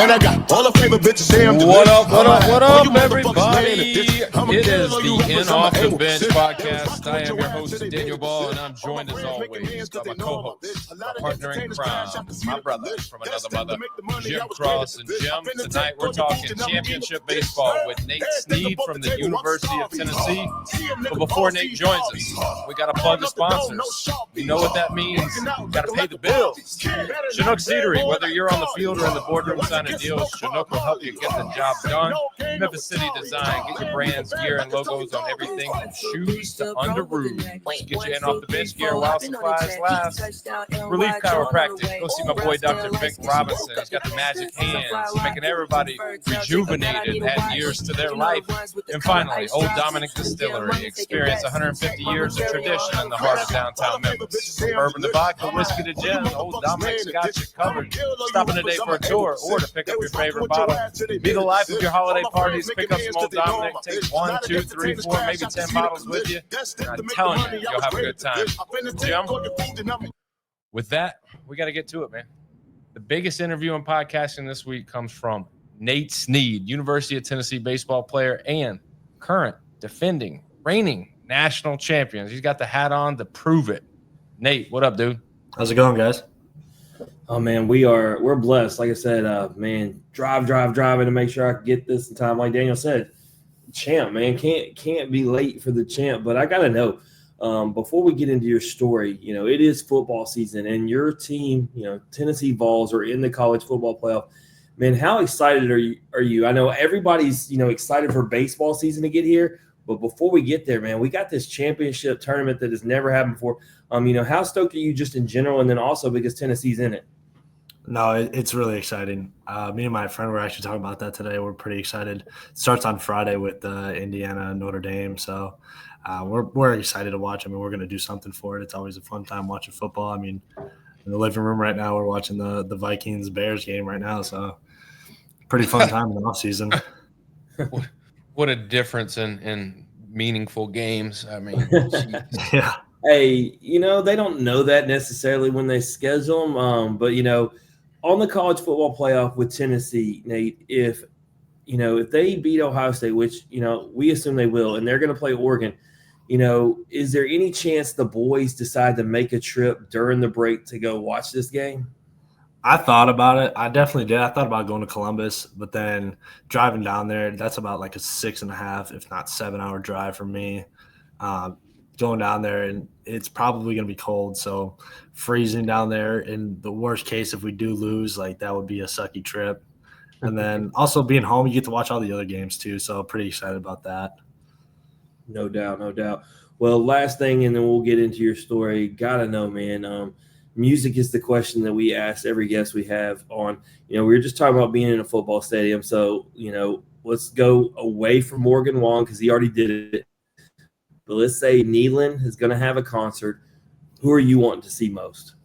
Man, I got all the flavor bitches say I'm What up, everybody? It is the In Off the Bench podcast. I am your host, Daniel Ball, and I'm joined as always by my co-host, my partner in crime, my brother from another mother, Jim Cross. And Jim, tonight we're talking championship baseball with Nate Snead from the University of Tennessee. But before Nate joins us, we got to plug the sponsors. You know what that means. Got to pay the bills. Chinook Seedery, whether you're on the field or in the boardroom signing deals, Chinook will help you get the job done. Memphis City Design, get your brands, gear, and logos on everything from shoes to underoos. Get you in off the bench gear while supplies last. Relief Chiropractic, go see my boy Dr. Vic Robinson. He's got the magic hands, making everybody rejuvenated, add years to their life. And finally, Old Dominic Distillery, experience 150 years of tradition in the heart of downtown Memphis. From bourbon to vodka, whiskey to gin, Old Dominic's got you covered. Stop in today for a tour or to pick up your favorite bottle. Be the life of your holiday parties. Pick up some Old Dominic. Take 1, 2, 3, 4, maybe 10 bottles with you. And I'm telling you, you'll have a good time. Jim, with that, we got to get to it, man. The biggest interview in podcasting this week comes from Nate Snead, University of Tennessee baseball player and current defending, reigning national champions. He's got the hat on to prove it. Nate, what up, dude? How's it going, guys? Oh man, we're blessed. Like I said, driving to make sure I can get this in time. Like Daniel said, champ, man, can't be late for the champ. But I gotta know, before we get into your story, it is football season, and your team, Tennessee Vols, are in the college football playoff. Man, how excited are you? I know everybody's excited for baseball season to get here. But before we get there, man, we got this championship tournament that has never happened before. How stoked are you just in general, and then also because Tennessee's in it? No, it's really exciting. Me and my friend were actually talking about that today. We're pretty excited. It starts on Friday with Indiana and Notre Dame, so we're excited to watch. We're going to do something for it. It's always a fun time watching football. In the living room right now, we're watching the Vikings-Bears game right now, so pretty fun time in the offseason. What a difference in meaningful games. Yeah. Hey, they don't know that necessarily when they schedule them. But, on the college football playoff with Tennessee, Nate, if they beat Ohio State, which, we assume they will, and they're going to play Oregon, is there any chance the boys decide to make a trip during the break to go watch this game? I thought about it. I definitely did. I thought about going to Columbus, but then driving down there, that's about like a 6.5, if not 7-hour drive for me. Going down there, and it's probably going to be cold, so freezing down there. In the worst case, if we do lose, that would be a sucky trip. And then also being home, you get to watch all the other games too, so pretty excited about that. No doubt. Well, last thing, and then we'll get into your story. Gotta know, man. Music is the question that we ask every guest we have on. We were just talking about being in a football stadium, so let's go away from Morgan Wallen because he already did it. But let's say Neyland is going to have a concert. Who are you wanting to see most?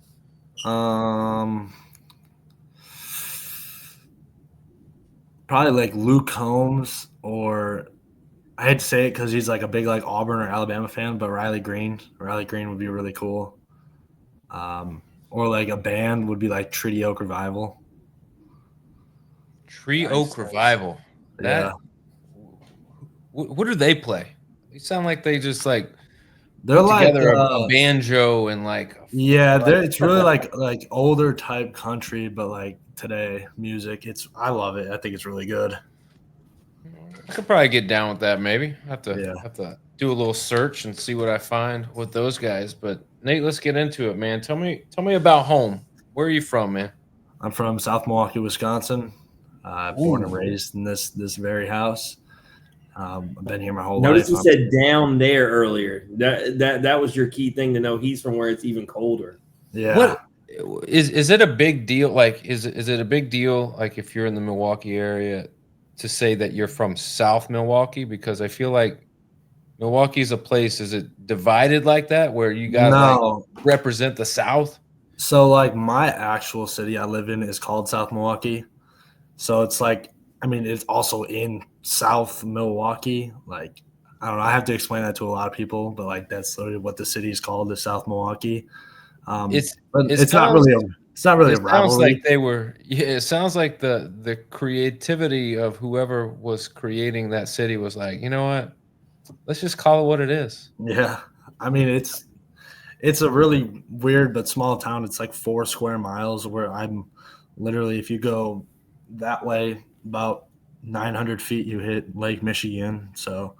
Probably like Luke Combs, or I hate to say it because he's like a big Auburn or Alabama fan, but Riley Green. Riley Green would be really cool. Or like a band would be like Treaty Oak Revival. Oak Revival. Yeah. What do they play? They sound like they just they're together a banjo and it's really like older type country, but today music. I love it. I think it's really good. I could probably get down with that. Maybe have to do a little search and see what I find with those guys. But Nate, let's get into it, man. Tell me about home. Where are you from, man? I'm from South Milwaukee, Wisconsin. Born and raised in this very house. I've been here my whole life. Notice you said down there earlier. That was your key thing to know. He's from where it's even colder. Yeah. What is it a big deal? Is it a big deal? If you're in the Milwaukee area, to say that you're from South Milwaukee, because I feel like Milwaukee is a place. Is it divided like that where you got to represent the South? So my actual city I live in is called South Milwaukee. So it's it's also in South Milwaukee. I don't know. I have to explain that to a lot of people, but that's literally what the city is called, is South Milwaukee. It's not really It's not really a It sounds rivalry. like they were. Yeah, it sounds like the creativity of whoever was creating that city was like, you know what? Let's just call it what it is. Yeah, I mean it's a really weird but small town. It's like 4 square miles where I'm literally, if you go that way about 900 feet, you hit Lake Michigan. So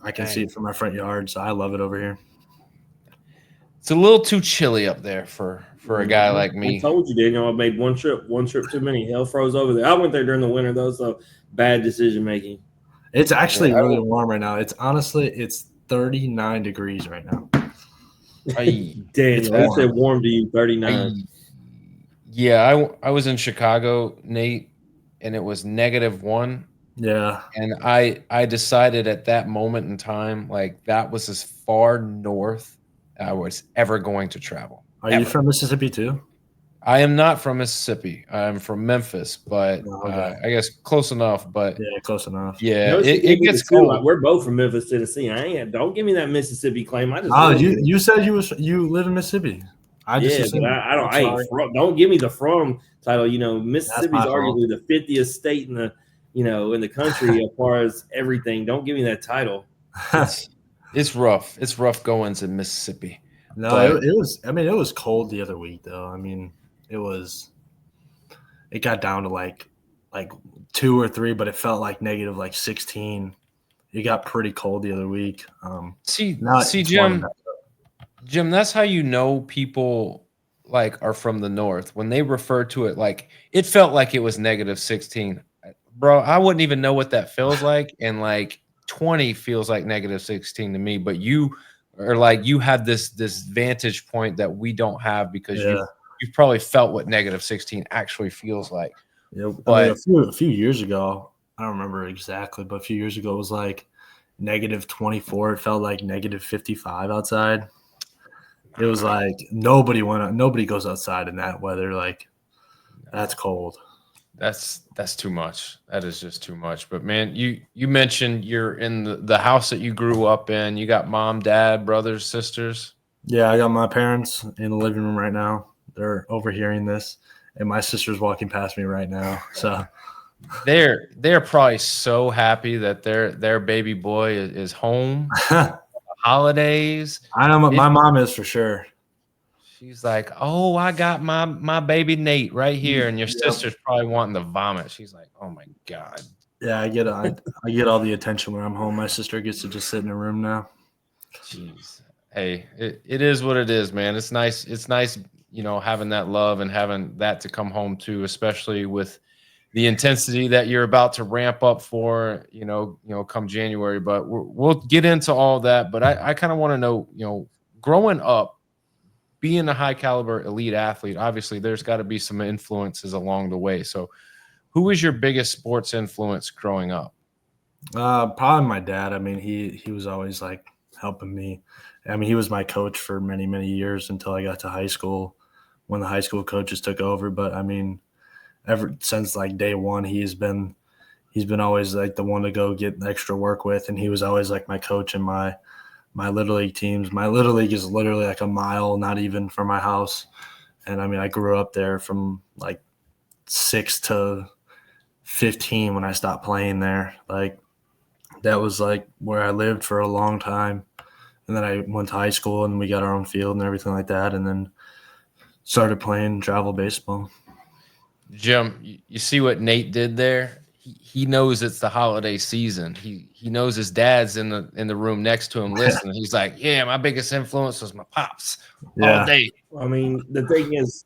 I can see Dang. it from my front yard. So I love it over here. It's a little too chilly up there for a guy like I me. told you, Daniel. I made one trip too many. Hell froze over there. I went there during the winter though, so bad decision making. It's actually Yeah, really warm right now. It's 39 degrees right now. I, It's Daniel, I said warm. warm to you, 39. yeah, I was in Chicago, Nate, and it was -1. Yeah. And I decided at that moment in time, like that was as far north I was ever going to travel. Are you Ever. from Mississippi too? I am not from Mississippi. I'm from Memphis, but Oh, okay. I guess close enough. But Yeah, close enough. yeah, No, she it gave me gets the two. cold. We're both from Memphis, Tennessee. Don't give me that Mississippi claim. I just Oh, live here. you said you live in Mississippi. I just Yeah, but assumed. I don't. I'm I ain't sorry. from. Don't give me the from title. That's Mississippi's my fault. arguably the 50th state in the in the country as far as everything. Don't give me that title. It's rough. It's rough goings in Mississippi. No, But it was. I mean, it was cold the other week, though. I mean, it got down to like 2 or 3, but it felt like negative like 16. It got pretty cold the other week. see, Now it's warming Jim, up. Jim, that's how you know people like are from the north when they refer to it like it felt like it was -16. Bro, I wouldn't even know what that feels like, and like 20 feels like -16 to me. But you are like you have this vantage point that we don't have because Yeah. you've probably felt what -16 actually feels like. Yeah, I mean, But a few years ago, I don't remember exactly, but a few years ago it was like -24. It felt like -55 outside. It was like nobody goes outside in that weather. Like that's cold. that's too much. That is just too much. But man, you mentioned you're in the house that you grew up in. You got mom, dad, brothers, sisters. Yeah, I got my parents in the living room right now. They're overhearing this, and my sister's walking past me right now. So They're probably so happy that their baby boy is home. Holidays. I know my mom is for sure. She's like, "Oh, I got my baby Nate right here," and your Yep. sister's probably wanting to vomit. She's like, "Oh my god." Yeah, I get all the attention when I'm home. My sister gets to just sit in her room now. Jeez. Hey, it is what it is, man. It's nice. It's nice, having that love and having that to come home to, especially with the intensity that you're about to ramp up for, come January. But we'll get into all that. But I kind of want to know, growing up, being a high caliber elite athlete, obviously there's got to be some influences along the way. So who was your biggest sports influence growing up? Probably my dad. I mean, he was always like helping me. I mean, he was my coach for many, many years until I got to high school when the high school coaches took over. But I mean, ever since like day one, he's been always like the one to go get extra work with. And he was always like my coach in my Little League teams. My Little League is literally like a mile, not even from my house. And I mean, I grew up there from like 6 to 15 when I stopped playing there. Like that was like where I lived for a long time. And then I went to high school and we got our own field and everything like that. And then started playing travel baseball. Jim, you see what Nate did there? He knows it's the holiday season. He knows his dad's in the room next to him listening. He's like, "Yeah, my biggest influence was my pops all day." I mean, the thing is,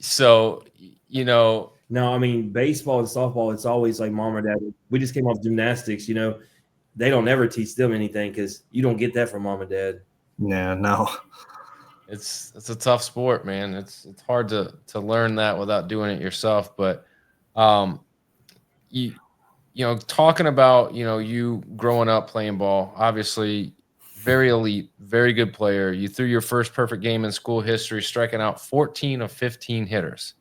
So, no, I mean, baseball and softball, it's always like mom or dad. We just came off gymnastics, they don't ever teach them anything because you don't get that from mom and dad. Yeah, no. it's a tough sport, man. It's hard to learn that without doing it yourself. But talking about you growing up playing ball, obviously very elite, very good player. You threw your first perfect game in school history, striking out 14 of 15 hitters.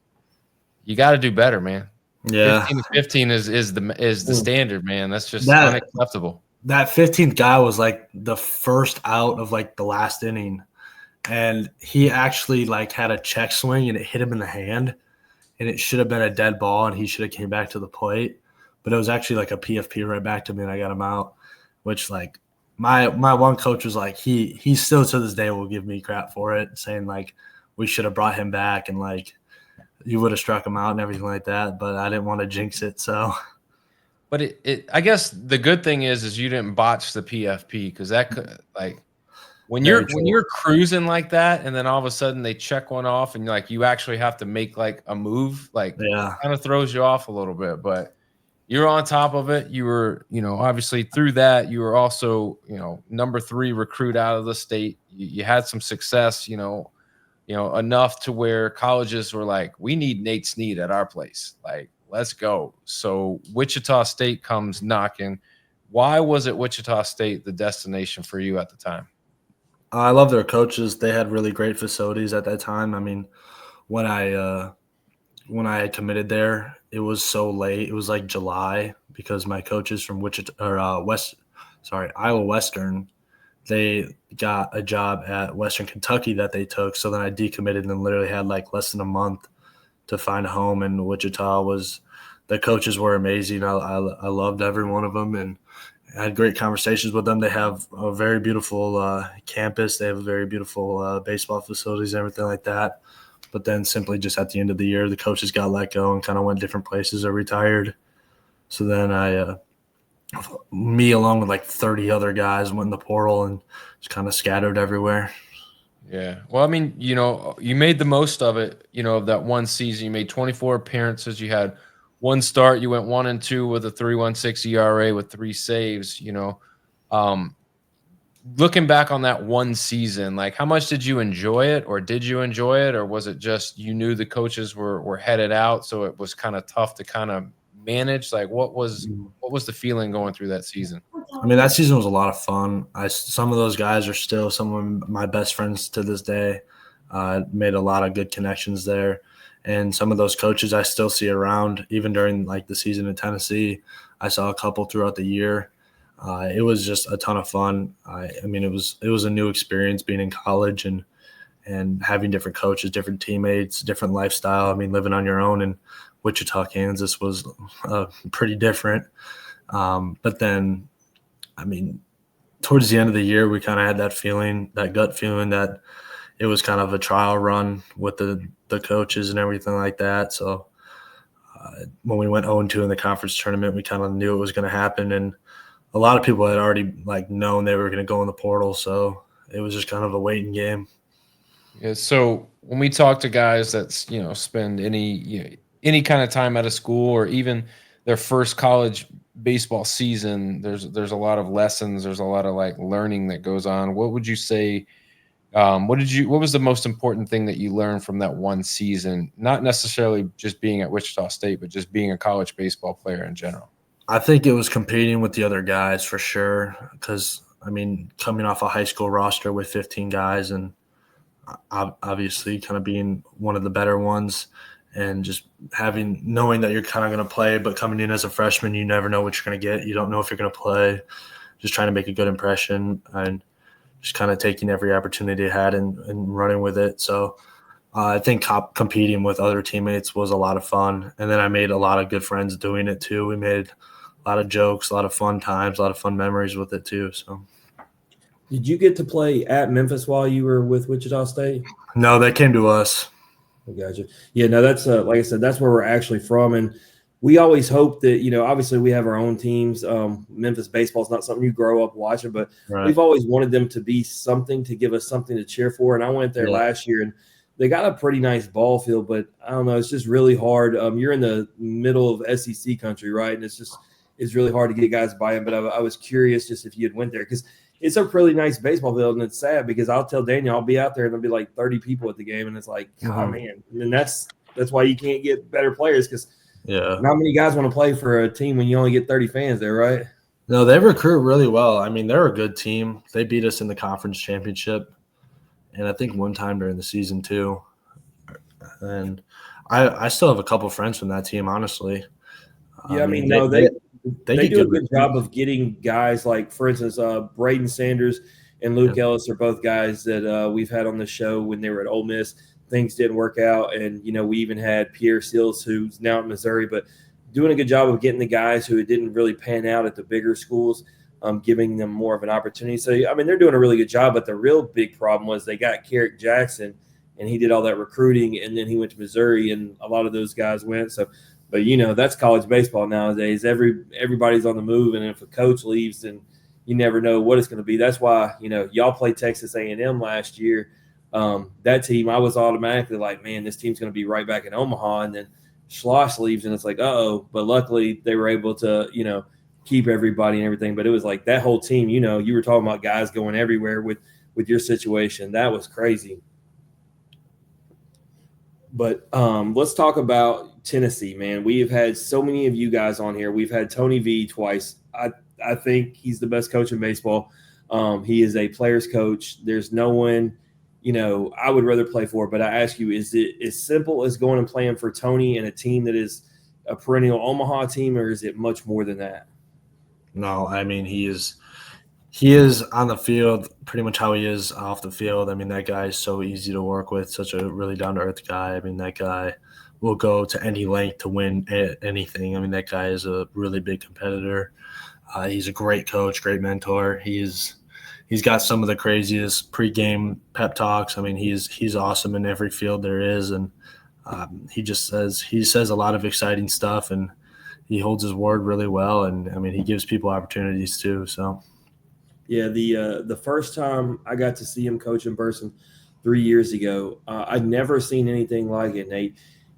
You got to do better, man. Yeah. 15 of 15 is the standard, man. That's just That- unacceptable. That 15th guy was like the first out of like the last inning. and he actually like had a check swing and it hit him in the hand, and it should have been a dead ball, and he should have came back to the plate, but it was actually like a PFP right back to me, and I got him out. Which like my one coach was like he still to this day will give me crap for it, saying like we should have brought him back and like you would have struck him out and everything like that, but I didn't want to jinx it, so. But it I guess the good thing is you didn't botch the PFP, because that could like when you're cruising like that and then all of a sudden they check one off and like you actually have to make like a move, like Yeah. kind of throws you off a little bit. But you're on top of it. You were, obviously through that, you were also, number 3 recruit out of the state. You had some success, enough to where colleges were like, we need Nate Snead at our place. Like, let's go. So Wichita State comes knocking. Why was it Wichita State the destination for you at the time? I love their coaches. They had really great facilities at that time. I mean, when I had committed there, it was so late. It was like July, because my coaches from Iowa Western, they got a job at Western Kentucky that they took. So then I decommitted and then literally had like less than a month to find a home. And Wichita the coaches were amazing. I loved every one of them, and I had great conversations with them. They have a very beautiful campus. They have very beautiful baseball facilities and everything like that. But then simply just at the end of the year, the coaches got let go and kind of went different places or retired. So then me along with like 30 other guys went in the portal and just kind of scattered everywhere. Yeah. Well, I mean, you made the most of it, of that one season. You made 24 appearances. You had one start. You went 1-2 with a 3.16 ERA with 3 saves, looking back on that one season, like how much did you enjoy it, or did you enjoy it, or was it just you knew the coaches were headed out, so it was kind of tough to kind of manage? Like what was the feeling going through that season? I mean, that season was a lot of fun. Some of those guys are still some of my best friends to this day. Made a lot of good connections there. And some of those coaches I still see around, even during like the season in Tennessee. I saw a couple throughout the year. It was just a ton of fun. I mean, it was a new experience being in college and having different coaches, different teammates, different lifestyle. I mean, living on your own in Wichita, Kansas was pretty different. But then, I mean, towards the end of the year, we kind of had that gut feeling that it was kind of a trial run with the coaches and everything like that. So when we went 0-2 in the conference tournament, we kind of knew it was going to happen. And a lot of people had already like known they were going to go in the portal. So it was just kind of a waiting game. Yeah. So when we talk to guys that, spend any kind of time out of school or even their first college baseball season, there's a lot of lessons. There's a lot of like learning that goes on. What would you say? What was the most important thing that you learned from that one season? Not necessarily just being at Wichita State, but just being a college baseball player in general. I think it was competing with the other guys for sure. Because I mean, coming off a high school roster with 15 guys and obviously kind of being one of the better ones, and just knowing that you're kind of going to play, but coming in as a freshman, you never know what you're going to get. You don't know if you're going to play. Just trying to make a good impression and just kind of taking every opportunity I had and running with it. So I think competing with other teammates was a lot of fun. And then I made a lot of good friends doing it too. We made a lot of jokes, a lot of fun times, a lot of fun memories with it too. So. Did you get to play at Memphis while you were with Wichita State? No, they came to us. I gotcha. Yeah, no, that's like I said, that's where we're actually from. And we always hope that, obviously we have our own teams. Memphis baseball is not something you grow up watching, but We've always wanted them to be something to give us something to cheer for. And I went there last year and they got a pretty nice ball field, but I don't know, it's just really hard. You're in the middle of SEC country, right? And it's really hard to get guys buy-in. But I was curious just if you had went there, because it's a really nice baseball field, and it's sad because I'll tell Daniel I'll be out there and there'll be like 30 people at the game, and it's like, oh man. And that's why you can't get better players, because not many guys want to play for a team when you only get 30 fans there, right? No, they recruit really well. I mean, they're a good team. They beat us in the conference championship, and I think one time during the season too. And I still have a couple friends from that team, honestly. Yeah, I mean, they do a good job of getting guys like, for instance, Braden Sanders. and Luke Ellis are both guys that we've had on the show when they were at Ole Miss. Things didn't work out, and we even had Pierre Seals, who's now at Missouri, but doing a good job of getting the guys who didn't really pan out at the bigger schools, giving them more of an opportunity. So they're doing a really good job. But the real big problem was they got Carrick Jackson, and he did all that recruiting, and then he went to Missouri, and a lot of those guys went. So, but that's college baseball nowadays. Everybody's on the move, and if a coach leaves, then you never know what it's going to be. That's why y'all played Texas A&M last year. That team, I was automatically like, man, this team's going to be right back in Omaha. And then Schloss leaves, and it's like, uh-oh. But luckily, they were able to, keep everybody and everything. But it was like that whole team, you were talking about guys going everywhere with your situation. That was crazy. But let's talk about Tennessee, man. We have had so many of you guys on here. We've had Tony V twice. I think he's the best coach in baseball. He is a player's coach. There's no one – I would rather play for, but I ask you, is it as simple as going and playing for Tony and a team that is a perennial Omaha team, or is it much more than that? No, he is on the field pretty much how he is off the field. That guy is so easy to work with, such a really down-to-earth guy. That guy will go to any length to win anything. That guy is a really big competitor. He's a great coach, great mentor. He's got some of the craziest pregame pep talks. He's awesome in every field there is, and he says a lot of exciting stuff, and he holds his word really well. And he gives people opportunities too. So, yeah, the first time I got to see him coach in person 3 years ago, I'd never seen anything like it, Nate.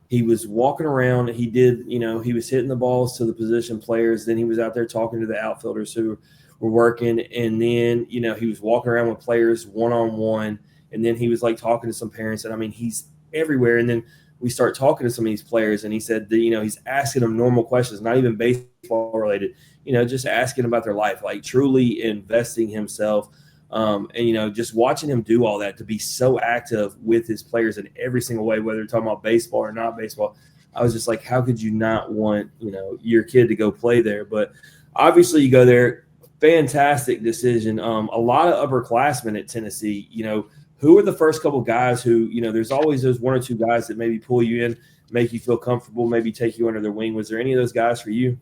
He was walking around. He was hitting the balls to the position players. Then he was out there talking to the outfielders who were working, and then he was walking around with players one-on-one, and then he was like talking to some parents, and he's everywhere. And then we start talking to some of these players, and he said that he's asking them normal questions, not even baseball related, just asking about their life, like truly investing himself, and just watching him do all that, to be so active with his players in every single way, whether they're talking about baseball or not baseball. I was just like, how could you not want your kid to go play there? But obviously you go there. Fantastic decision. A lot of upperclassmen at Tennessee. Who are the first couple guys who, there's always those one or two guys that maybe pull you in, make you feel comfortable, maybe take you under their wing. Was there any of those guys for you?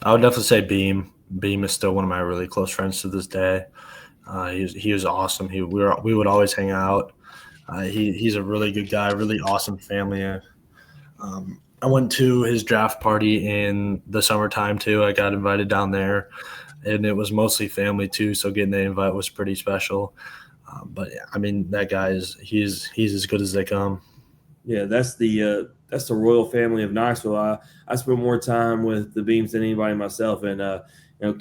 I would definitely say Beam. Beam is still one of my really close friends to this day. He was awesome. We would always hang out. He's a really good guy, really awesome family. I went to his draft party in the summertime too. I got invited down there. And it was mostly family too, so getting the invite was pretty special. But that guy he's as good as they come. Yeah, that's the royal family of Knoxville. I spent more time with the Beams than anybody myself, and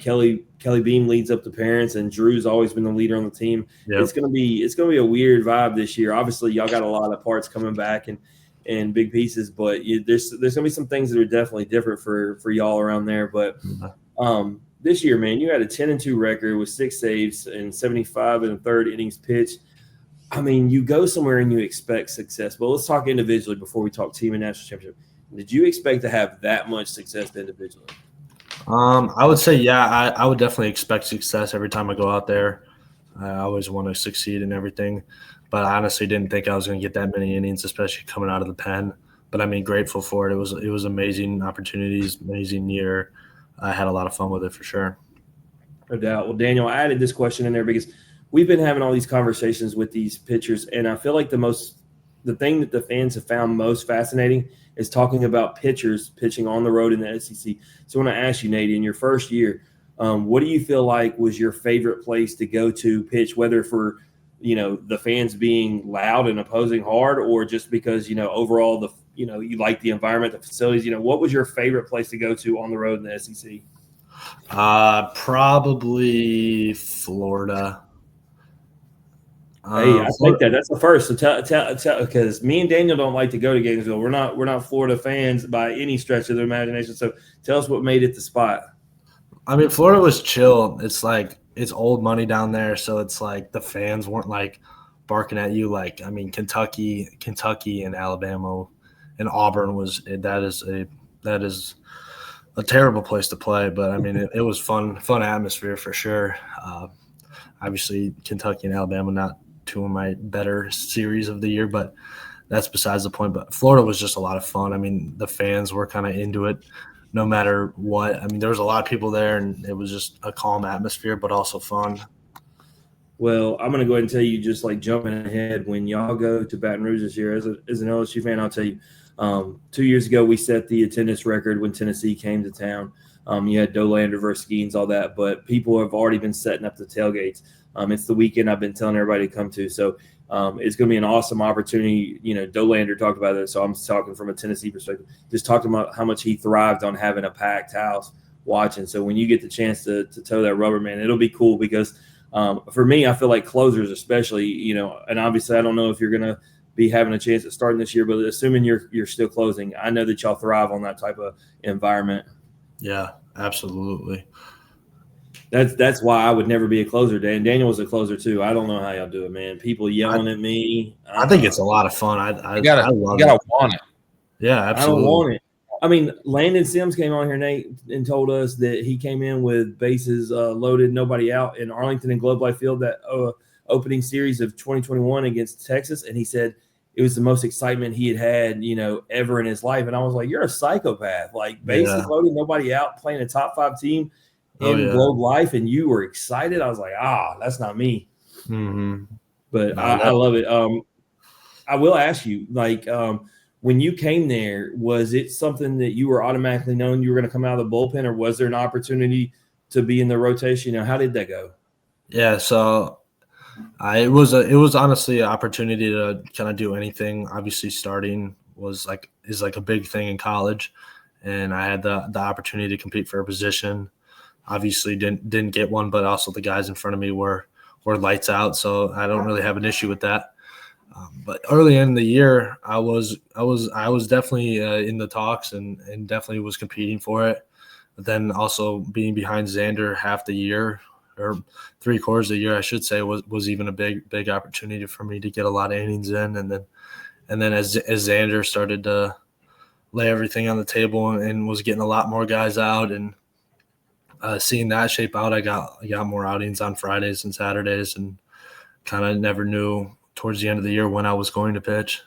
Kelly Beam leads up the parents, and Drew's always been the leader on the team. Yep. It's gonna be a weird vibe this year. Obviously, y'all got a lot of parts coming back and big pieces, but there's gonna be some things that are definitely different for y'all around there. But this year, man, you had a 10-2 record with 6 saves and 75 and a third innings pitched. You go somewhere and you expect success. But let's talk individually before we talk team and national championship. Did you expect to have that much success individually? I would say, yeah, I would definitely expect success every time I go out there. I always want to succeed in everything. But I honestly didn't think I was going to get that many innings, especially coming out of the pen. But grateful for it. It was amazing opportunities, amazing year. I had a lot of fun with it for sure. No doubt. Well, Daniel, I added this question in there because we've been having all these conversations with these pitchers, and I feel like the thing that the fans have found most fascinating is talking about pitchers pitching on the road in the SEC. So I want to ask you, Nate, in your first year, what do you feel like was your favorite place to go to pitch, whether for the fans being loud and opposing hard, or just because overall you like the environment, the facilities? What was your favorite place to go to on the road in the SEC? Probably Florida. Hey, I think that's the first. So tell, because me and Daniel don't like to go to Gainesville. We're not Florida fans by any stretch of the imagination. So tell us what made it the spot. Florida was chill. It's like it's old money down there, so it's like the fans weren't like barking at you. Like Kentucky and Alabama and Auburn that is a terrible place to play. But it was fun atmosphere for sure. Obviously, Kentucky and Alabama, not two of my better series of the year, but that's besides the point. But Florida was just a lot of fun. I mean, the fans were kind of into it no matter what. I mean, there was a lot of people there, and it was just a calm atmosphere, but also fun. Well, I'm going to go ahead and tell you, just like jumping ahead, when y'all go to Baton Rouge this year, as an LSU fan, I'll tell you, 2 years ago, we set the attendance record when Tennessee came to town. You had Dolander versus Skeens, all that, but people have already been setting up the tailgates. It's the weekend I've been telling everybody to come to. So it's going to be an awesome opportunity. You know, Dolander talked about it, so I'm talking from a Tennessee perspective. Just talking about how much he thrived on having a packed house watching. So when you get the chance to toe that rubber, man, it'll be cool because for me, I feel like closers especially, you know, and obviously I don't know if you're going to be having a chance at starting this year, but assuming you're still closing, I know that y'all thrive on that type of environment. Yeah, absolutely. That's why I would never be a closer. Daniel was a closer too. I don't know how y'all do it, man. People yelling at me. I think it's a lot of fun. I You gotta want it. Yeah, absolutely. I don't want it. I mean, Landon Sims came on here, Nate, and told us that he came in with bases loaded, nobody out in Arlington and Globe Life Field, that opening series of 2021 against Texas, and he said it was the most excitement he had, you know, ever in his life. And I was like, you're a psychopath. Like, bases loaded, nobody out, playing a top 5 team in Globe Life, and you were excited. I was like, that's not me. Mm-hmm. But I love it. I will ask you, like, when you came there, was it something that you were automatically known you were going to come out of the bullpen, or was there an opportunity to be in the rotation? You know, how did that go? Yeah, so it was honestly an opportunity to kind of do anything. Obviously, starting is like a big thing in college, and I had the opportunity to compete for a position. Obviously, didn't get one, but also the guys in front of me were lights out, so I don't really have an issue with that. But early in the year, I was definitely in the talks and definitely was competing for it. But then also being behind Xander half the year, or 3/4 of the year, I should say, was even a big opportunity for me to get a lot of innings in. And then as Xander started to lay everything on the table and was getting a lot more guys out, and seeing that shape out, I got more outings on Fridays and Saturdays, and kind of never knew towards the end of the year when I was going to pitch.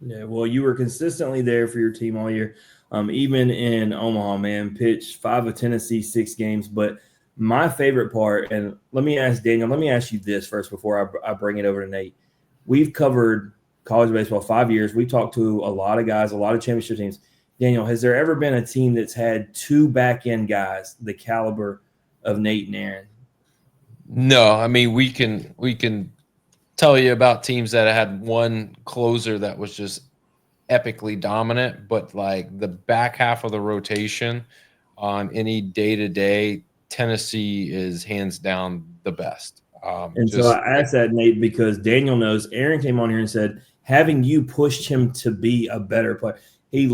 Yeah, well, you were consistently there for your team all year. Even in Omaha, man, pitched 5 of Tennessee 6 games. But my favorite part, and let me ask you this first before I bring it over to Nate. We've covered college baseball 5 years. We talked to a lot of guys, a lot of championship teams. Daniel, has there ever been a team that's had 2 back-end guys the caliber of Nate and Aaron? No, I mean, we can tell you about teams that had one closer that was just epically dominant, but like the back half of the rotation on any day-to-day, Tennessee is hands down the best. So I asked that, Nate, because Daniel knows Aaron came on here and said, having you pushed him to be a better player. He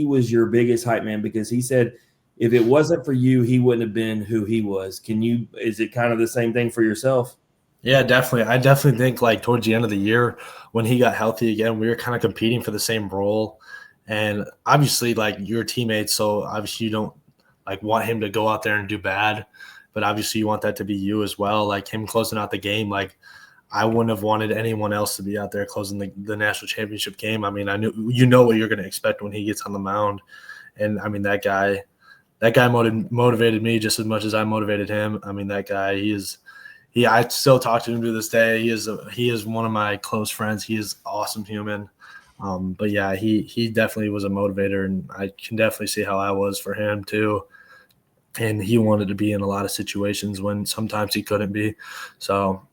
was your biggest hype man, because he said if it wasn't for you, he wouldn't have been who he was. Is it kind of the same thing for yourself? Yeah, definitely. I definitely think like towards the end of the year when he got healthy again, we were kind of competing for the same role. And obviously like your teammates, so obviously you don't like want him to go out there and do bad, but obviously you want that to be you as well. Like him closing out the game, like I wouldn't have wanted anyone else to be out there closing the national championship game. I mean, I knew what you're going to expect when he gets on the mound. And I mean, that guy motivated me just as much as I motivated him. I mean, that guy, I still talk to him to this day. He is one of my close friends. He is an awesome human. But yeah, he definitely was a motivator, and I can definitely see how I was for him too. And he wanted to be in a lot of situations when sometimes he couldn't be. So,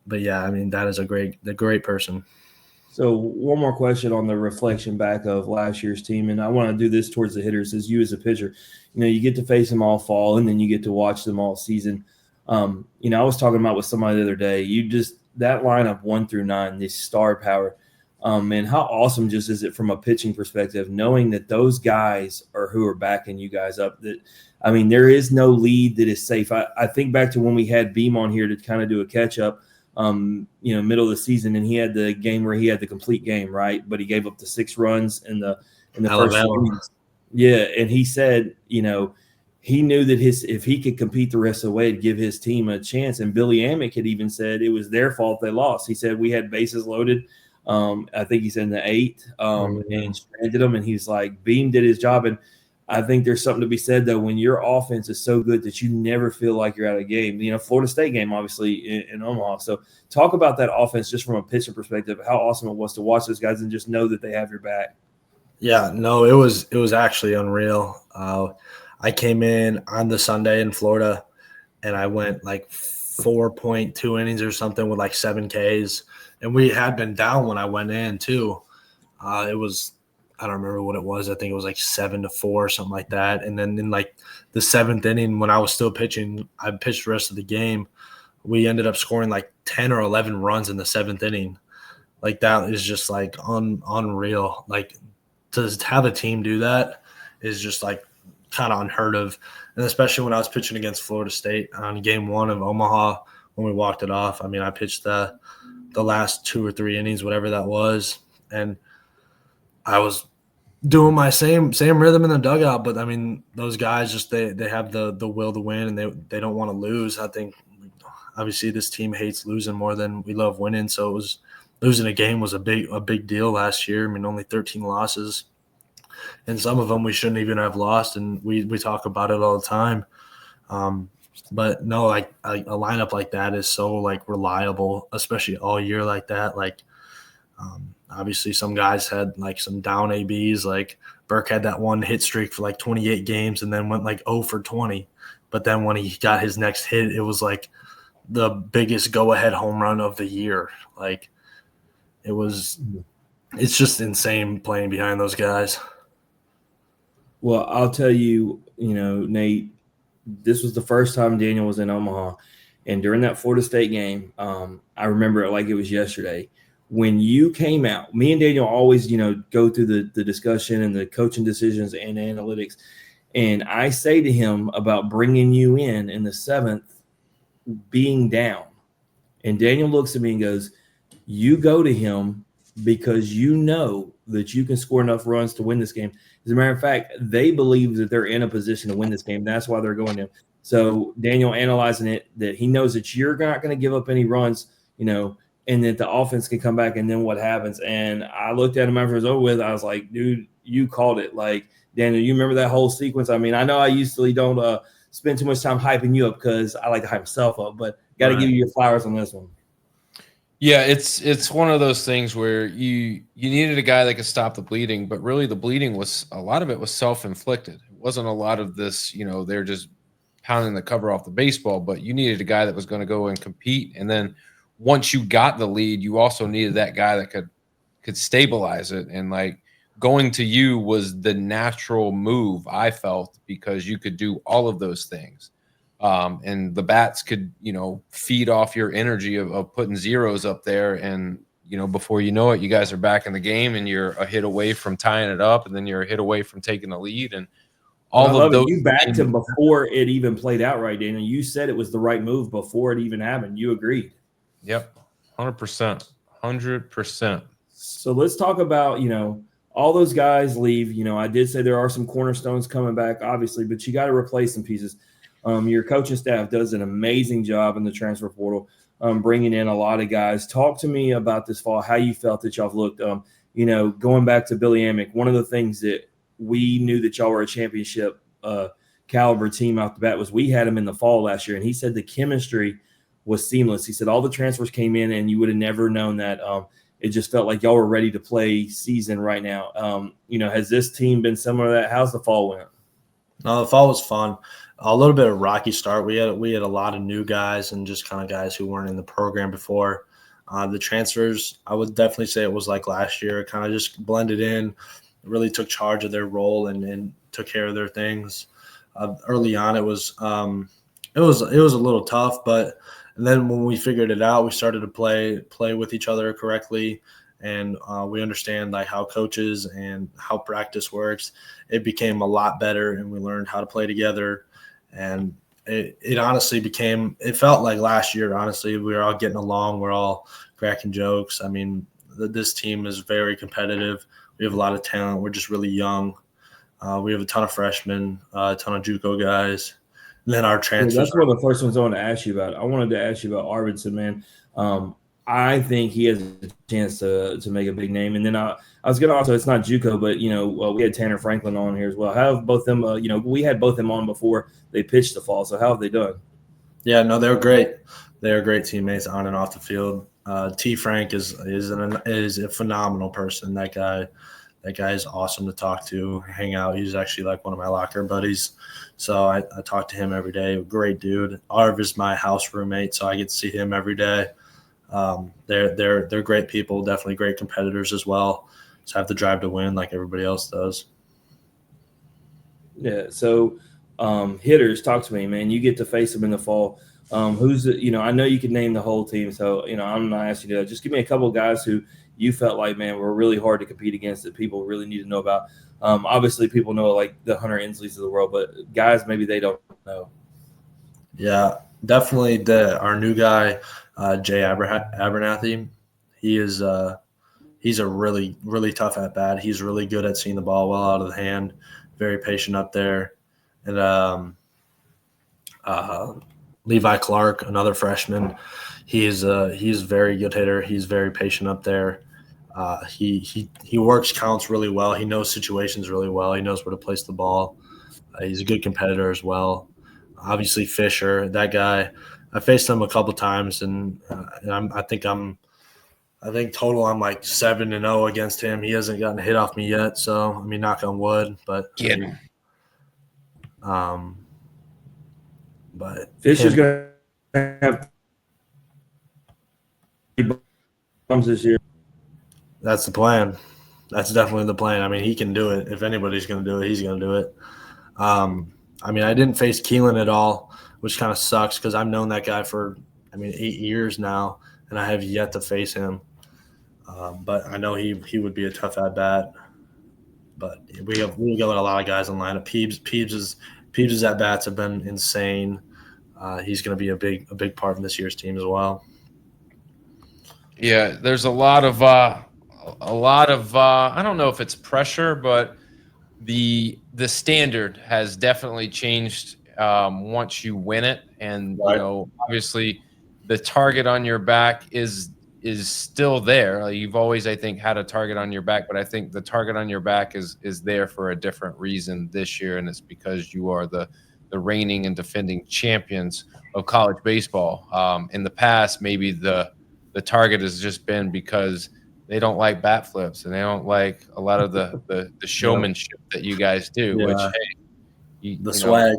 but yeah, I mean, that is a great person. So one more question on the reflection back of last year's team, and I want to do this towards the hitters. As you as a pitcher, you get to face them all fall, and then you get to watch them all season. I was talking about with somebody the other day, that lineup 1 through 9, this star power, and how awesome just is it from a pitching perspective, knowing that those guys are who are backing you guys up. There is no lead that is safe. I think back to when we had Beam on here to kind of do a catch up, middle of the season, and he had the game where he had the complete game, right? But he gave up the 6 runs in the first 4 innings. Yeah, and he said, he knew that if he could compete the rest of the way, it'd give his team a chance. And Billy Amick had even said it was their fault they lost. He said we had bases loaded. I think he said in the 8th, and stranded them. And he's like, Beam did his job. And I think there's something to be said, though, when your offense is so good that you never feel like you're out of a game. Florida State game, obviously, in Omaha. So talk about that offense just from a pitcher perspective, how awesome it was to watch those guys and just know that they have your back. Yeah, no, it was actually unreal. I came in on the Sunday in Florida, and I went like 4.2 innings or something with like 7 Ks. And we had been down when I went in too. It was, I don't remember what it was. I think it was like 7-4 or something like that. And then in like the 7th inning, when I was still pitching, I pitched the rest of the game. We ended up scoring like 10 or 11 runs in the 7th inning. Like that is just like unreal. Like to have a team do that is just like kind of unheard of. And especially when I was pitching against Florida State on game 1 of Omaha when we walked it off. I mean, I pitched the last 2 or 3 innings, whatever that was, and I was doing my same rhythm in the dugout. But I mean, those guys just they have the will to win, and they don't want to lose. I think obviously this team hates losing more than we love winning. So it was losing a game was a big deal last year. I mean, only 13 losses, and some of them we shouldn't even have lost, and we talk about it all the time. But no, like a lineup like that is so like reliable, especially all year like that. Like obviously some guys had like some down ABs. Like Burke had that one hit streak for like 28 games and then went like 0 for 20. But then when he got his next hit, it was like the biggest go-ahead home run of the year. Like it's just insane playing behind those guys. Well, I'll tell you, Nate, this was the first time Daniel was in Omaha. And during that Florida State game, I remember it like it was yesterday. When you came out, me and Daniel always, go through the discussion and the coaching decisions and analytics. And I say to him about bringing you in the 7th, being down. And Daniel looks at me and goes, you go to him because you know that you can score enough runs to win this game. As a matter of fact, they believe that they're in a position to win this game. That's why they're going to. So Daniel analyzing it, that he knows that you're not going to give up any runs, and that the offense can come back, and then what happens. And I looked at him after it was over with. I was like, dude, you called it. Like, Daniel, you remember that whole sequence? I mean, I know I usually don't spend too much time hyping you up because I like to hype myself up, but got to give you your flowers on this one. Yeah, it's one of those things where you needed a guy that could stop the bleeding, but really the bleeding was a lot of it was self-inflicted. It wasn't a lot of this, they're just pounding the cover off the baseball, but you needed a guy that was going to go and compete. And then once you got the lead, you also needed that guy that could stabilize it. And like going to you was the natural move, I felt, because you could do all of those things. And the bats could, feed off your energy of putting zeros up there. And, before you know it, you guys are back in the game and you're a hit away from tying it up. And then you're a hit away from taking the lead. And all of those. You backed him before it even played out right, Daniel. You said it was the right move before it even happened. You agreed. Yep. 100%. 100%. So let's talk about, all those guys leave. I did say there are some cornerstones coming back, obviously, but you got to replace some pieces. Your coaching staff does an amazing job in the transfer portal, bringing in a lot of guys. Talk to me about this fall, how you felt that y'all looked. Going back to Billy Amick, one of the things that we knew that y'all were a championship caliber team off the bat was we had him in the fall last year, and he said the chemistry was seamless. He said all the transfers came in, and you would have never known that. It just felt like y'all were ready to play season right now. Has this team been similar to that? How's the fall went? No, the fall was fun. A little bit of rocky start. We had a lot of new guys and just kind of guys who weren't in the program before. The transfers, I would definitely say it was like last year. It kind of just blended in, really took charge of their role and took care of their things. Early on, it was a little tough, but and then when we figured it out, we started to play with each other correctly. And we understand like how coaches and how practice works. It became a lot better, and we learned how to play together. And it honestly it felt like last year, honestly, we were all getting along. We're all cracking jokes. I mean, this team is very competitive. We have a lot of talent. We're just really young. We have a ton of freshmen, a ton of JUCO guys, and then our transfers. That's one of the first ones I wanted to ask you about. I wanted to ask you about Arvidsson, man. I think he has a chance to make a big name. And then I was going to also, it's not JUCO, but, we had Tanner Franklin on here as well. How have both them, we had both them on before they pitched the fall. So how have they done? Yeah, no, they're great. They're great teammates on and off the field. T. Frank is a phenomenal person. That guy is awesome to talk to, hang out. He's actually like one of my locker buddies. So I talk to him every day. Great dude. Arv is my house roommate, so I get to see him every day. They're great people, definitely great competitors as well. So I have to drive to win like everybody else does. Yeah. So hitters, talk to me, man. You get to face them in the fall. Who's I know you can name the whole team, so I'm not asking you to. Just give me a couple of guys who you felt like, man, were really hard to compete against that people really need to know about. Obviously, people know like the Hunter Insleys of the world, but guys maybe they don't know. Yeah, definitely our new guy, Jay Abernathy. He's a really, really tough at bat. He's really good at seeing the ball well out of the hand, very patient up there. And Levi Clark, another freshman, he's a very good hitter. He's very patient up there. He works counts really well. He knows situations really well. He knows where to place the ball. He's a good competitor as well. Obviously Fisher, that guy, I faced him a couple times, and I think total I'm like 7-0 against him. He hasn't gotten a hit off me yet, so I mean, knock on wood. But but Fisher's gonna have bums this year. That's the plan. That's definitely the plan. I mean, he can do it. If anybody's going to do it, he's going to do it. I mean, I didn't face Keelan at all, which kind of sucks because I've known that guy for, 8 years now, and I have yet to face him. But I know he would be a tough at bat. But we got a lot of guys in lineup. Peebs' at bats have been insane. He's going to be a big part of this year's team as well. Yeah, there's a lot of I don't know if it's pressure, but the standard has definitely changed once you win it, and Right. Obviously the target on your back is still there. Like, you've always, I think, had a target on your back, but I think the target on your back is there for a different reason this year, and it's because you are the reigning and defending champions of college baseball. In the past, maybe the target has just been because they don't like bat flips and they don't like a lot of the showmanship that you guys do. Yeah. Which, hey, the swag.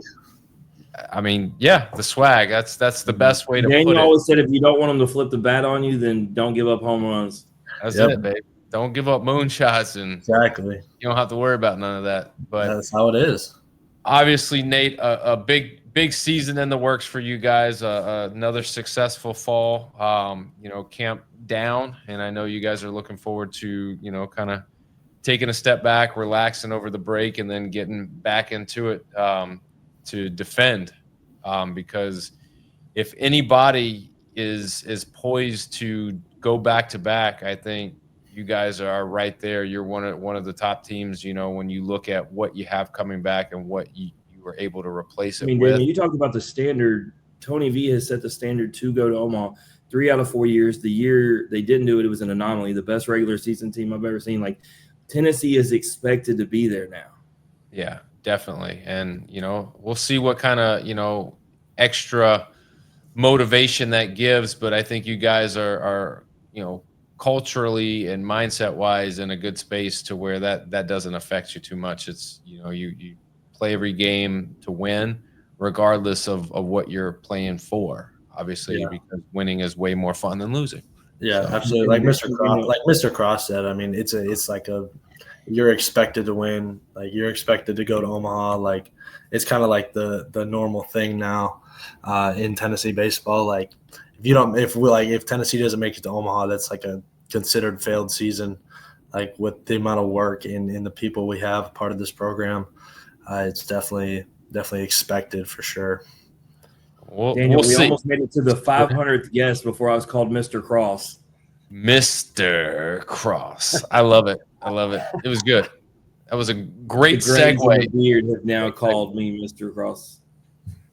The swag. That's the best way to Daniel put it. always said, if you don't want them to flip the bat on you, then don't give up home runs. That's it, babe. Don't give up moonshots, and exactly. You don't have to worry about none of that. But that's how it is. Obviously, Nate, a big season in the works for you guys. Another successful fall. Camp down, and I know you guys are looking forward to kind of taking a step back, relaxing over the break, and then getting back into it to defend. Because if anybody is poised to go back to back, I think you guys are right there. You're one of the top teams, when you look at what you have coming back and what you were able to replace it with. Daniel, you talked about the standard. Tony V has set the standard to go to Omaha 3 out of 4 years. The year they didn't do it, it was an anomaly. The best regular season team I've ever seen. Like, Tennessee is expected to be there now. Yeah, definitely. And, we'll see what kind of, extra motivation that gives. But I think you guys are culturally and mindset wise in a good space to where that doesn't affect you too much. It's, you play every game to win regardless of what you're playing for, obviously, because winning is way more fun than losing. Yeah, so, absolutely. Like Mr. Cross said, it's like you're expected to win. Like, you're expected to go to Omaha. Like, it's kind of like the normal thing now in Tennessee baseball. Like, if Tennessee doesn't make it to Omaha, that's like a considered failed season. Like, with the amount of work and the people we have part of this program, it's definitely expected for sure. Daniel, we almost made it to the 500th guest before I was called Mr. Cross. Mr. Cross. I love it. It was good. That was a great The grays segue. in the beard have now called me Mr. Cross.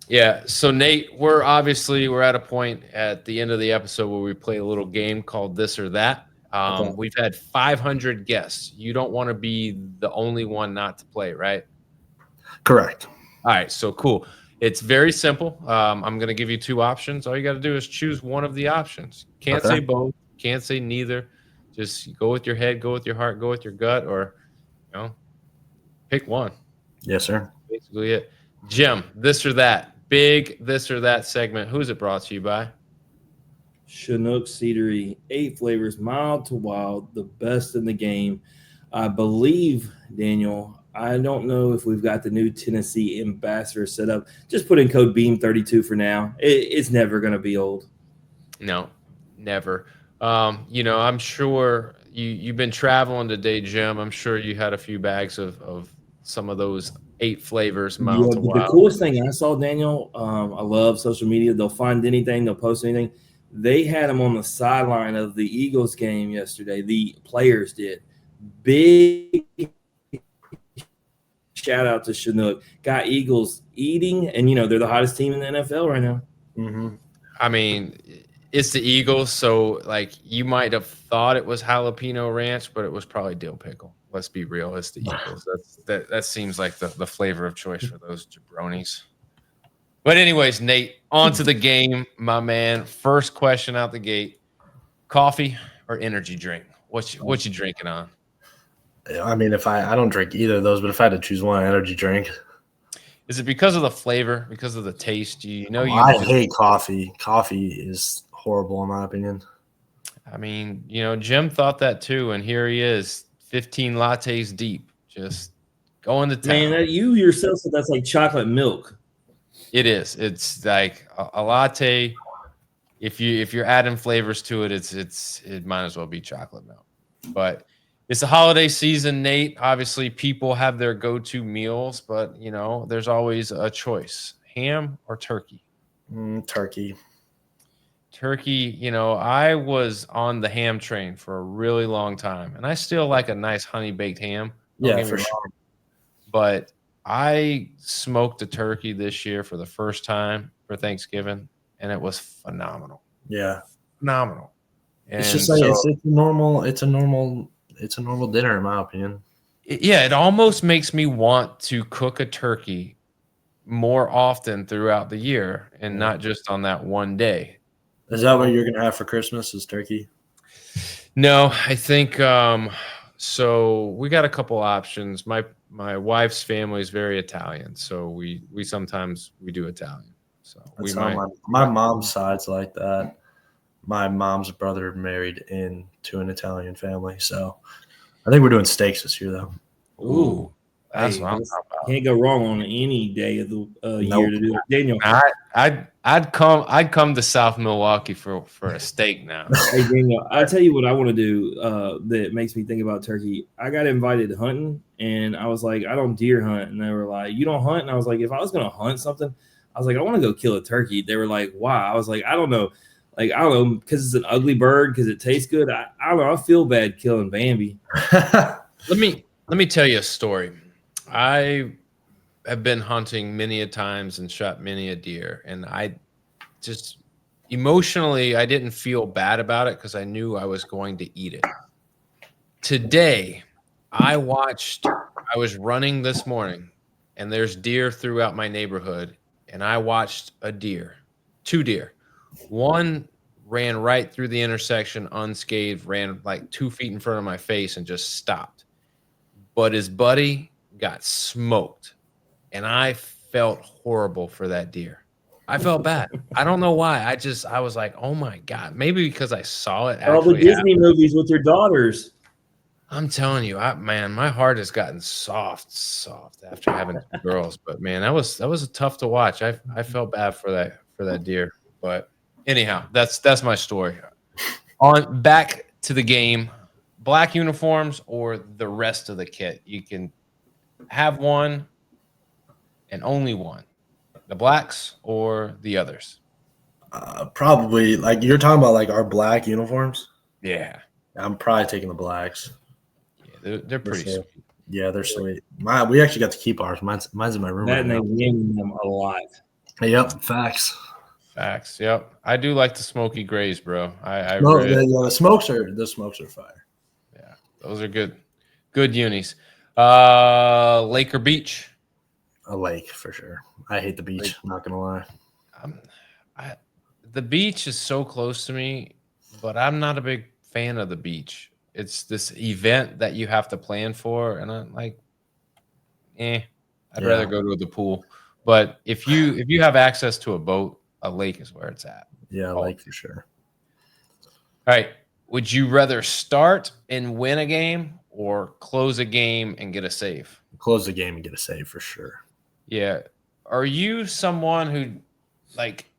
Yeah. So Nate, we're at a point at the end of the episode where we play a little game called This or That. Okay. We've had 500 guests. You don't want to be the only one not to play, right? Correct. All right. So cool. It's very simple. I'm going to give you two options. All you got to do is choose one of the options. Can't say both. Can't say neither. Just go with your head, go with your heart, go with your gut, or pick one. Yes, sir. Basically it. Jim, this or that. Big this or that segment. Who's it brought to you by? Chinook Cedary, 8 flavors, mild to wild, the best in the game. I believe, Daniel, I don't know if we've got the new Tennessee ambassador set up. Just put in code BEAM32 for now. It's never going to be old. No, never. I'm sure you've been traveling today, Jim. I'm sure you had a few bags of some of those 8 flavors, mild to wild. The coolest thing I saw, Daniel, I love social media. They'll find anything, they'll post anything. They had them on the sideline of the Eagles game yesterday. The players did. Big shout out to Chinook. Got Eagles eating, and they're the hottest team in the NFL right now. Mm-hmm. I mean, it's the Eagles, so you might have thought it was jalapeno ranch, but it was probably dill pickle. Let's be real, it's the Eagles. That seems like the flavor of choice for those jabronis. But anyways, Nate, on to the game, my man. First question out the gate: coffee or energy drink? What you drinking on? I mean, if I don't drink either of those, but if I had to choose one, energy drink. Is it because of the flavor, because of the taste? I hate coffee. Coffee is horrible in my opinion. I mean, Jim thought that too, and here he is, 15 lattes deep, just going to town. Man, you yourself said that's like chocolate milk. It is. It's like a latte. If you're adding flavors to it, it might as well be chocolate milk. But it's the holiday season, Nate. Obviously, people have their go-to meals, but there's always a choice: ham or turkey. Turkey. Turkey. I was on the ham train for a really long time, and I still like a nice honey-baked ham. Yeah, for sure. But I smoked a turkey this year for the first time for Thanksgiving, and it was phenomenal. Yeah, phenomenal. And it's just like it's a normal dinner in my opinion. It almost makes me want to cook a turkey more often throughout the year and not just on that one day. Is that what you're gonna have for Christmas? Is turkey? No, I think so. We got a couple options. My wife's family is very Italian, so we sometimes do Italian. So my mom's side's like that. My mom's brother married into an Italian family, so I think we're doing steaks this year, though. Ooh, that's what I'm talking about. Can't go wrong on any day of the year to do it. Daniel, I'd come to South Milwaukee for a steak now. Hey Daniel, I'll tell you what I want to do that makes me think about turkey. I got invited hunting, and I was like, I don't deer hunt, and they were like, you don't hunt, and I was like, if I was gonna hunt something, I was like, I want to go kill a turkey. They were like, why? I was like, I don't know. I don't know, because it's an ugly bird, because it tastes good. I don't know. I feel bad killing Bambi. Let me tell you a story. I have been hunting many a times and shot many a deer, and I just emotionally I didn't feel bad about it because I knew I was going to eat it. Today, I was running this morning, and there's deer throughout my neighborhood, and I watched two deer. One ran right through the intersection unscathed, ran like 2 feet in front of my face and just stopped. But his buddy got smoked, and I felt horrible for that deer. I felt bad. I don't know why. I was like, oh my God. Maybe because I saw it. All the Disney movies with your daughters. I'm telling you, man, my heart has gotten soft after having 2 girls. But man, that was tough to watch. I felt bad for that deer. But anyhow, that's my story. On back to the game. Black uniforms or the rest of the kit. You can have one and only one. The blacks or the others. Probably like you're talking about like our black uniforms. Yeah, I'm probably taking the blacks. Yeah, they're pretty sweet. Yeah, they're sweet. We actually got to keep ours. Mine's in my room That right and they now. win them a lot. Yep, facts. Facts. Yep. I do like the smoky grays, bro. I No, really, the smokes are fire. yeah, those are good. Good unis. Lake or beach? A lake for sure. I hate the beach. Lake. I'm not gonna lie. Um, the beach is so close to me, but I'm not a big fan of the beach. It's this event that you have to plan for, and I'm like, I'd rather Yeah. go to the pool. But if you have access to a boat, a lake is where it's at. Yeah, Oh. lake for sure. All right. Would you rather start and win a game or close a game and get a save? Close the game and get a save for sure. Yeah. Are you someone who, like,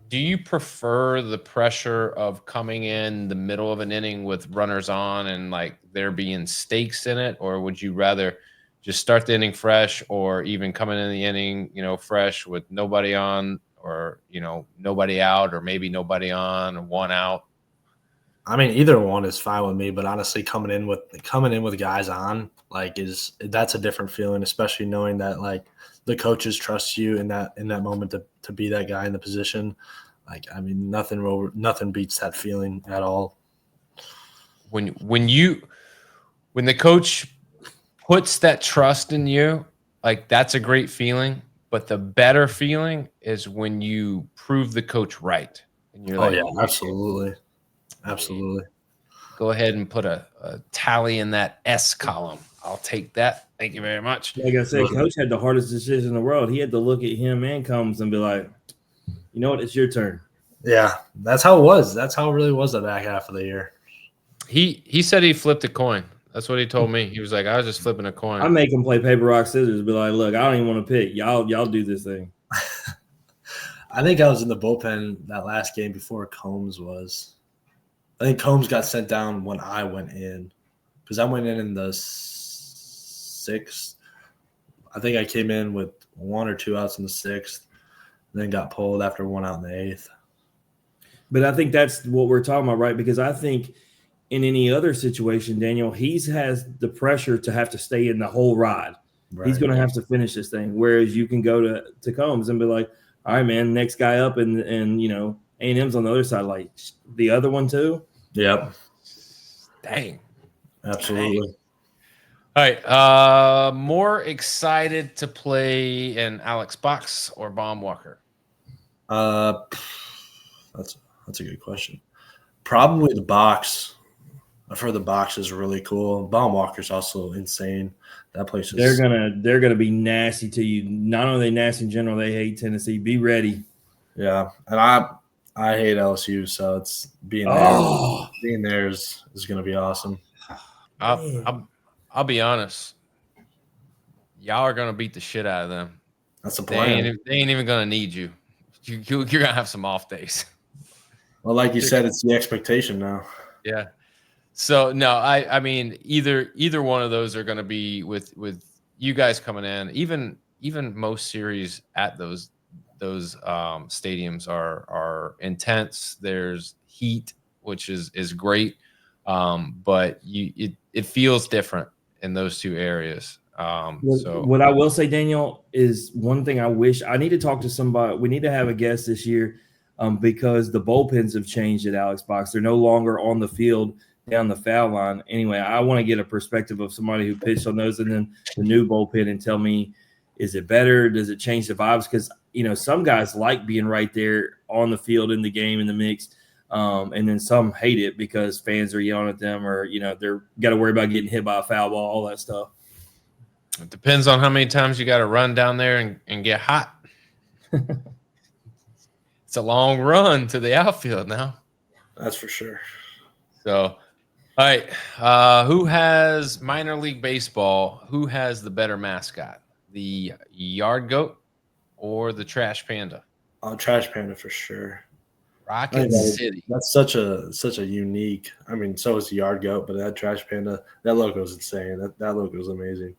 do you prefer the pressure of coming in the middle of an inning with runners on and like there being stakes in it? Or would you rather just start the inning fresh, or even coming in the inning, fresh with nobody on, or, nobody out, or maybe nobody on, or one out? I mean, either one is fine with me, but honestly, coming in with guys on, like, that's a different feeling, especially knowing that like the coaches trust you in that moment to be that guy in the position. Like, I mean, nothing beats that feeling at all. When the coach puts that trust in you, like, that's a great feeling. But the better feeling is when you prove the coach right, and you're like, yeah, absolutely. Absolutely. Go ahead and put a tally in that S column. I'll take that. Thank you very much. Like I said, Coach had the hardest decision in the world. He had to look at him and Combs and be like, you know what? It's your turn. Yeah, that's how it was. That's how it really was the back half of the year. He said he flipped a coin. That's what he told me. He was like, I was just flipping a coin. I make him play paper, rock, scissors. Be like, look, I don't even want to pick. Y'all do this thing. I think I was in the bullpen that last game before Combs was. I think Combs got sent down when I went in, because I went in the 6th. I think I came in with 1 or 2 outs in the 6th, and then got pulled after 1 out in the 8th. But I think that's what we're talking about, right? Because I think in any other situation, Daniel, has the pressure to have to stay in the whole ride. Right. He's going to have to finish this thing. Whereas you can go to Combs and be like, all right, man, next guy up, and A&M's on the other side, like the other one too. Yep. Dang. Absolutely. Dang. All right. More excited to play in Alex Box or Baumwalker? That's a good question. Probably the Box. I've heard the Box is really cool. Baumwalker's also insane. That place is. They're gonna be nasty to you. Not only are they nasty in general, they hate Tennessee. Be ready. Yeah, and I hate LSU, so it's being there is going to be awesome. I'll be honest. Y'all are going to beat the shit out of them. That's the plan. They ain't even going to need you. You're going to have some off days. Well, like you said, it's the expectation now. Yeah. So no, I mean either one of those are going to be with you guys coming in. Even most series at those stadiums are intense. There's heat, which is great, but it feels different in those two areas. So what I will say, Daniel, is one thing I wish I need to talk to somebody. We need to have a guest this year, because the bullpens have changed at Alex Box. They're no longer on the field down the foul line. Anyway, I want to get a perspective of somebody who pitched on those and then the new bullpen and tell me, is it better? Does it change the vibes? Because some guys like being right there on the field in the game in the mix, and then some hate it because fans are yelling at them, or they're got to worry about getting hit by a foul ball, all that stuff. It depends on how many times you got to run down there and get hot. It's a long run to the outfield now. That's for sure. So, all right, who has minor league baseball? Who has the better mascot? The yard goat or the trash panda? Trash panda for sure. Rocket City. That's such a unique. I mean, so is the yard goat, but that trash panda, that logo is insane. That logo is amazing.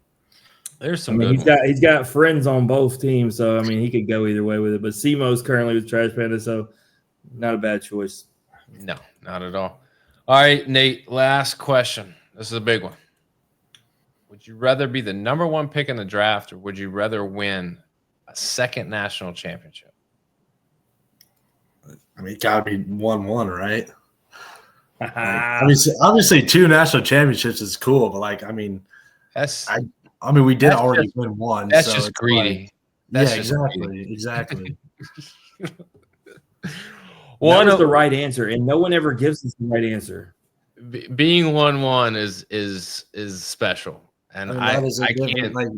There's some. He's got friends on both teams, so he could go either way with it. But Simo's currently with trash panda, so not a bad choice. No, not at all. All right, Nate. Last question. This is a big one. Would you rather be the number one pick in the draft, or would you rather win a second national championship? I mean, it gotta be 1-1, right? Obviously, 2 national championships is cool, but like, I mean, That's we did already just, win one. That's so just it's greedy. Like, That's yeah, exactly. Well, that was the right answer, and no one ever gives us the right answer. Being 1-1 is special, and I can't like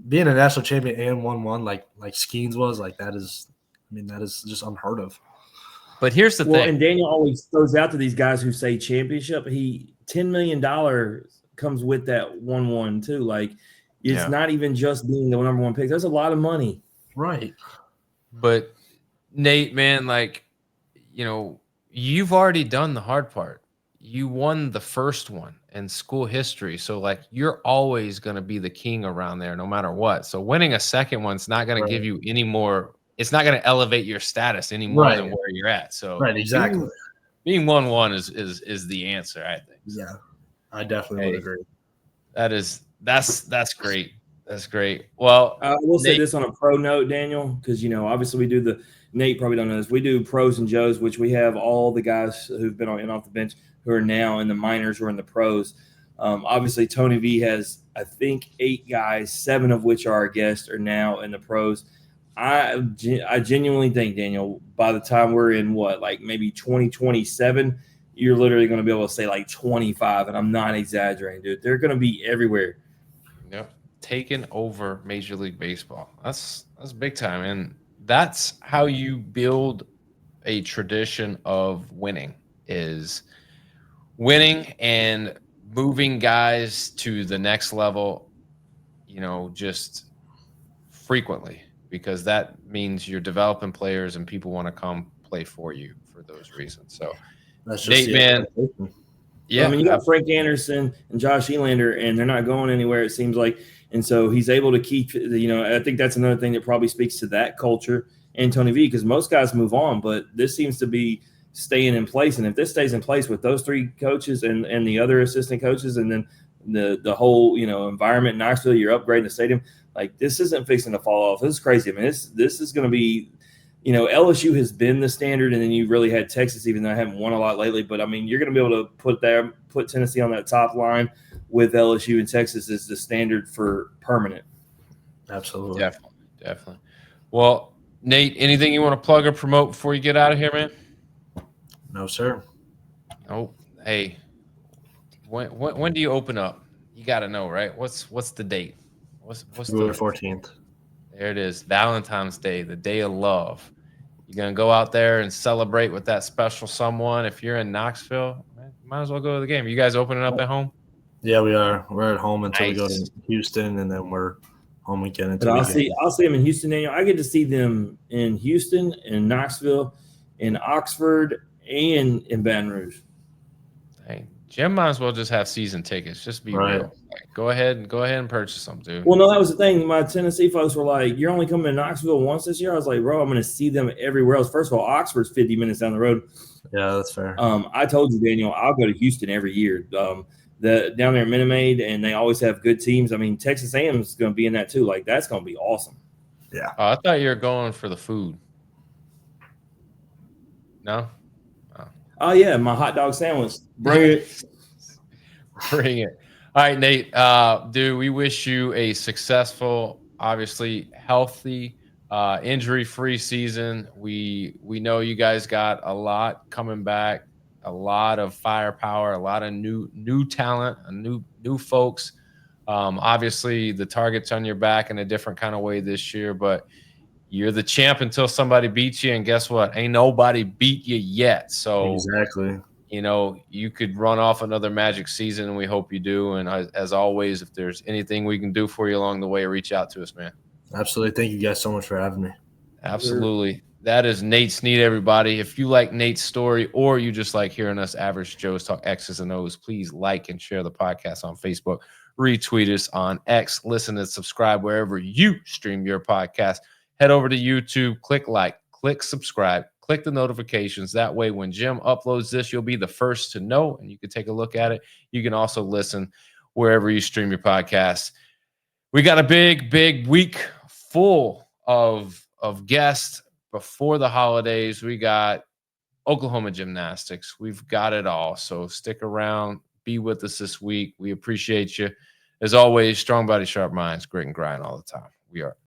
being a national champion and 1-1 like Skeens was like that is. I mean, that is just unheard of. But here's the thing. And Daniel always throws out to these guys who say championship. $10 million comes with that 1-1 too. Like, it's not even just being the number one pick. That's a lot of money, right? But Nate, man, like, you've already done the hard part. You won the first one in school history, so like you're always going to be the king around there, no matter what. So winning a second one's not going to give you any more. It's not going to elevate your status any more than where you're at. So exactly. Being 1-1 is the answer, I think. Yeah, I definitely would agree. That's great. That's great. Well, I will say this on a pro note, Daniel, because obviously we do Nate probably don't know this. We do pros and Joes, which we have all the guys who've been on and off the bench who are now in the minors or in the pros. Obviously, Tony V has, I think, 8 guys, 7 of which are our guests, are now in the pros. I genuinely think, Daniel, by the time we're in maybe 2027, you're literally going to be able to say like 25, and I'm not exaggerating, dude. They're going to be everywhere. Yep, taking over Major League Baseball. That's big time, and that's how you build a tradition of winning. Is winning and moving guys to the next level. Just frequently. Because that means you're developing players and people want to come play for you for those reasons. So, that's just Nate, man. Yeah. I mean, you got Frank Anderson and Josh Elander, and they're not going anywhere, it seems like. And so he's able to keep, I think that's another thing that probably speaks to that culture and Tony V, because most guys move on, but this seems to be staying in place. And if this stays in place with those 3 coaches and the other assistant coaches, and then the whole, environment in Knoxville, you're upgrading the stadium. Like, this isn't fixing to fall off. This is crazy. I mean, this is going to be, LSU has been the standard, and then you really had Texas, even though I haven't won a lot lately. But I mean, you're going to be able to put Tennessee on that top line with LSU and Texas as the standard for permanent. Absolutely, definitely. Well, Nate, anything you want to plug or promote before you get out of here, man? No, sir. Oh, hey, when do you open up? You got to know, right? What's the date? What's February 14th? There it is. Valentine's Day, the day of love. You're going to go out there and celebrate with that special someone. If you're in Knoxville, might as well go to the game. You guys opening up at home? Yeah, we are. We're at home until we go to Houston, and then we're home again until I'll see them in Houston, Daniel. I get to see them in Houston, in Knoxville, in Oxford, and in Baton Rouge. Hey, Jim might as well just have season tickets. Just be real. Like, go ahead and purchase them, dude. Well, no, that was the thing. My Tennessee folks were like, "You're only coming to Knoxville once this year." I was like, "Bro, I'm going to see them everywhere else." First of all, Oxford's 50 minutes down the road. Yeah, that's fair. I told you, Daniel, I'll go to Houston every year. Down there at Minute Maid, and they always have good teams. I mean, Texas A&M is going to be in that too. Like, that's going to be awesome. Yeah. I thought you were going for the food. No. Oh yeah, my hot dog sandwich. Bring it. Bring it. All right, Nate. Dude, we wish you a successful, obviously healthy, injury-free season. We know you guys got a lot coming back, a lot of firepower, a lot of new talent, new folks. Obviously, the target's on your back in a different kind of way this year, but you're the champ until somebody beats you, and guess what? Ain't nobody beat you yet. So exactly. You could run off another magic season, and we hope you do. And as always, if there's anything we can do for you along the way, reach out to us, man. Absolutely. Thank you guys so much for having me. Absolutely. Sure. That is Nate Snead, everybody. If you like Nate's story or you just like hearing us average Joes talk X's and O's, please like and share the podcast on Facebook. Retweet us on X. Listen and subscribe wherever you stream your podcast. Head over to YouTube, click like, click subscribe, click the notifications. That way, when Jim uploads this, you'll be the first to know, and you can take a look at it. You can also listen wherever you stream your podcasts. We got a big week full of guests before the holidays. We got Oklahoma gymnastics. We've got it all. So stick around. Be with us this week. We appreciate you. As always, strong body, sharp minds, grit and grind all the time. We are